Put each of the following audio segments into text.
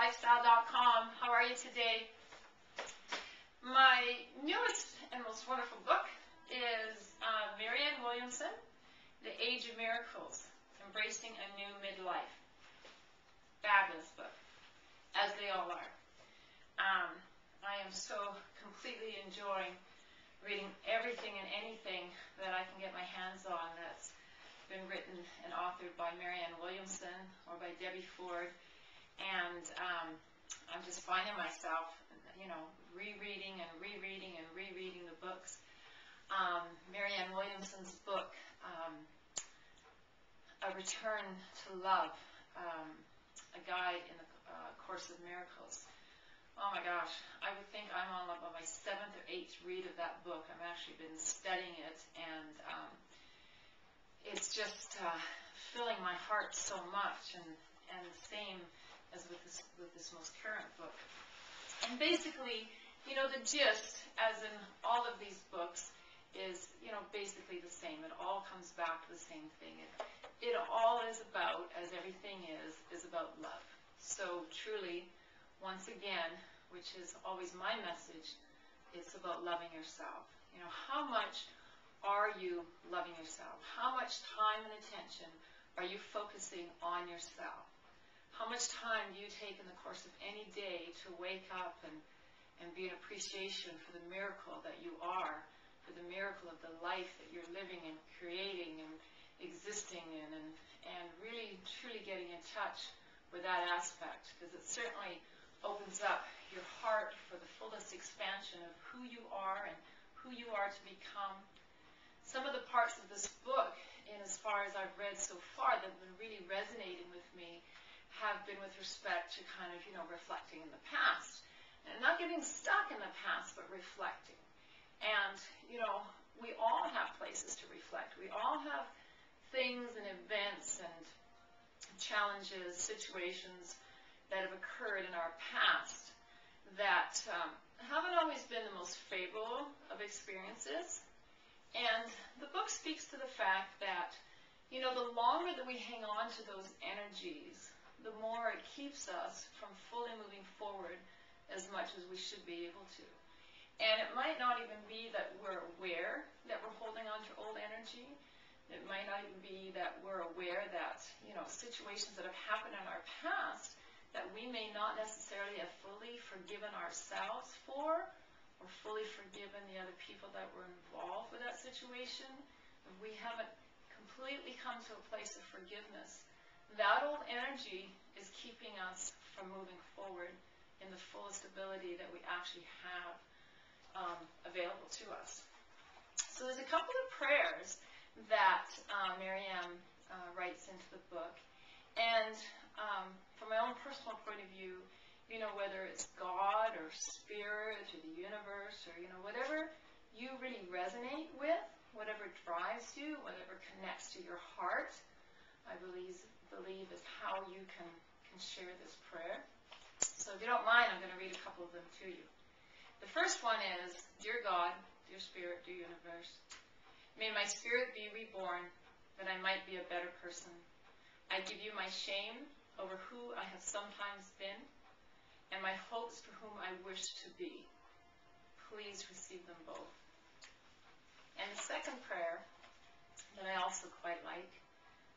BattyeLifestyle.com. How are you today? My newest and most wonderful book is Marianne Williamson, The Age of Miracles, Embracing a New Midlife. Fabulous book, as they all are. I am so completely enjoying reading everything and anything that I can get my hands on that's been written and authored by Marianne Williamson or by Debbie Ford. And I'm just finding myself, rereading the books. Marianne Williamson's book, A Return to Love, a guide in the Course of Miracles. Oh my gosh, I would think I'm on my 7th or 8th read of that book. I've actually been studying it, and it's just filling my heart so much, and the same as with this most current book. And basically, the gist, as in all of these books, is, basically the same. It all comes back to the same thing. It all is about, as everything is about love. So truly, once again, which is always my message, it's about loving yourself. How much are you loving yourself? How much time and attention are you focusing on yourself? How much time do you take in the course of any day to wake up and be in appreciation for the miracle that you are, for the miracle of the life that you're living and creating and existing in, and really, truly getting in touch with that aspect, because it certainly opens up your heart for the fullest expansion of who you are and who you are to become. Some of the parts of this book, in as far as I've read so far, that have been really resonating with me, have been with respect to kind of, reflecting in the past. And not getting stuck in the past, but reflecting. And, we all have places to reflect. We all have things and events and challenges, situations that have occurred in our past that haven't always been the most favorable of experiences. And the book speaks to the fact that, the longer that we hang on to those energies, the more it keeps us from fully moving forward as much as we should be able to. And it might not even be that we're aware that we're holding on to old energy. It might not even be that we're aware that, situations that have happened in our past that we may not necessarily have fully forgiven ourselves for, or fully forgiven the other people that were involved with that situation. If we haven't completely come to a place of forgiveness, that old energy is keeping us from moving forward in the fullest ability that we actually have available to us. So there's a couple of prayers that Marianne writes into the book. And from my own personal point of view, whether it's God or Spirit or the universe or, whatever you really resonate with, whatever drives you, whatever connects to your heart, I believe is how you can share this prayer. So if you don't mind, I'm going to read a couple of them to you. The first one is, Dear God, dear Spirit, dear universe, may my spirit be reborn that I might be a better person. I give you my shame over who I have sometimes been and my hopes for whom I wish to be. Please receive them both. And the second prayer that I also quite like,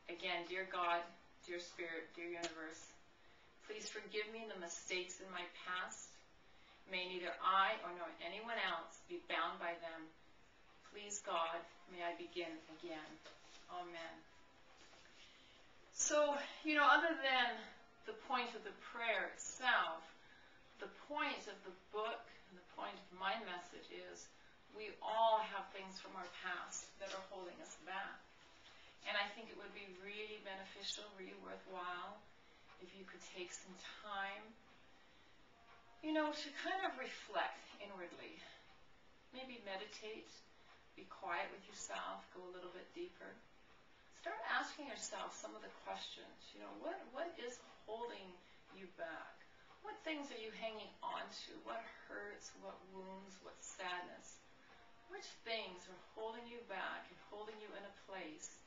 again, Dear God, dear Spirit, dear universe, please forgive me the mistakes in my past. May neither I or nor anyone else be bound by them. Please, God, may I begin again. Amen. So, other than the point of the prayer itself, the point of the book and the point of my message is we all have things from our past that are holding us back. And I think it would be really beneficial, really worthwhile, if you could take some time, to kind of reflect inwardly. Maybe meditate, be quiet with yourself, go a little bit deeper. Start asking yourself some of the questions. What is holding you back? What things are you hanging on to? What hurts? What wounds? What sadness? Which things are holding you back and holding you in a place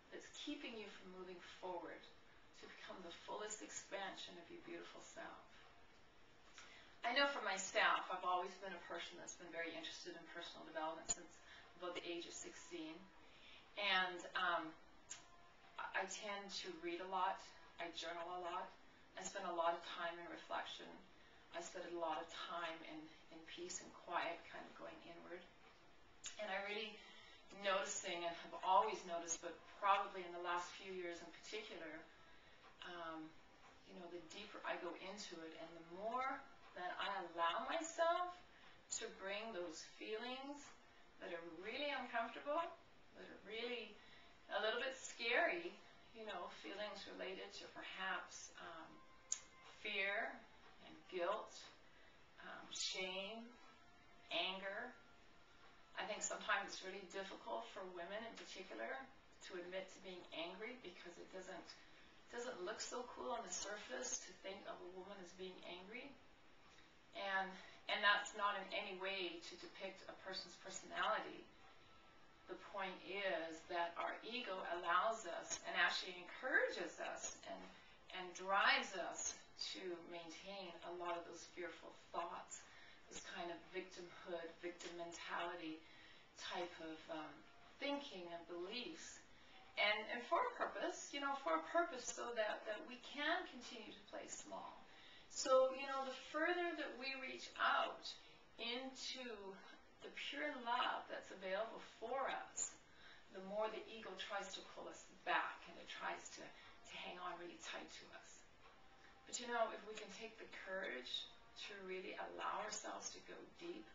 that's keeping you from moving forward to become the fullest expansion of your beautiful self? I know for myself, I've always been a person that's been very interested in personal development since about the age of 16. And I tend to read a lot. I journal a lot. I spend a lot of time in reflection. I spend a lot of time in peace and quiet, kind of going inward. And I really noticing, and have always noticed, but probably in the last few years in particular, the deeper I go into it and the more that I allow myself to bring those feelings that are really uncomfortable, that are really a little bit scary, feelings related to perhaps fear and guilt, shame, anger. I think sometimes it's really difficult for women in particular to admit to being angry because it doesn't look so cool on the surface to think of a woman as being angry. And that's not in any way to depict a person's personality. The point is that our ego allows us and actually encourages us and drives us to maintain a lot of those fearful thoughts, this kind of victimhood, victim mentality type of thinking and beliefs. And for a purpose, so that we can continue to play small. So, the further that we reach out into the pure love that's available for us, the more the ego tries to pull us back and it tries to hang on really tight to us. But if we can take the courage to really allow ourselves to go deep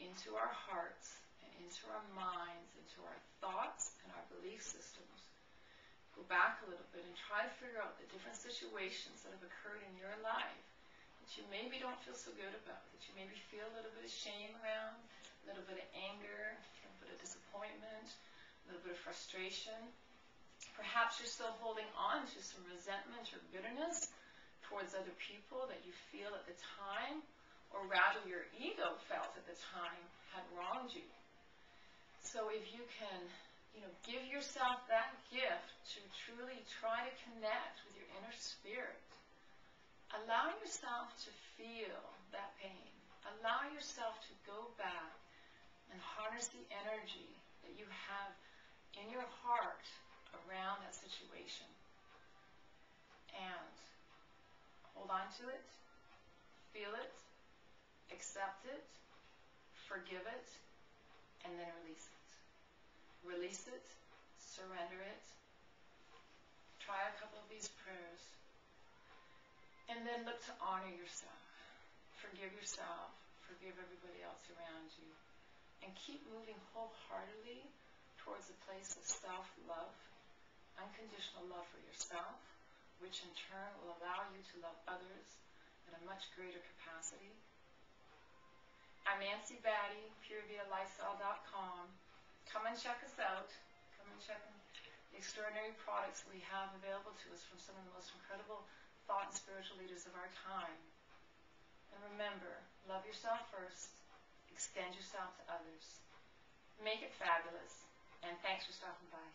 into our hearts and into our minds, into our thoughts and our belief systems, go back a little bit and try to figure out the different situations that have occurred in your life that you maybe don't feel so good about, that you maybe feel a little bit of shame around, a little bit of anger, a little bit of disappointment, a little bit of frustration. Perhaps you're still holding on to some resentment or bitterness towards other people that you feel at the time, or rather your ego felt at the time had wronged you. So if you can, give yourself that gift to truly try to connect with your inner spirit, allow yourself to feel that pain. Allow yourself to go back and harness the energy that you have in your heart around that situation. And hold on to it, feel it, accept it, forgive it, and then release it. Release it, surrender it. Try a couple of these prayers. And then look to honor yourself. Forgive yourself. Forgive everybody else around you. And keep moving wholeheartedly towards a place of self-love, unconditional love for yourself, which in turn will allow you to love others at a much greater capacity. I'm Nancy Battye, PureVitaLifestyle.com. Come and check us out. Come and check the extraordinary products we have available to us from some of the most incredible thought and spiritual leaders of our time. And remember, love yourself first. Extend yourself to others. Make it fabulous. And thanks for stopping by.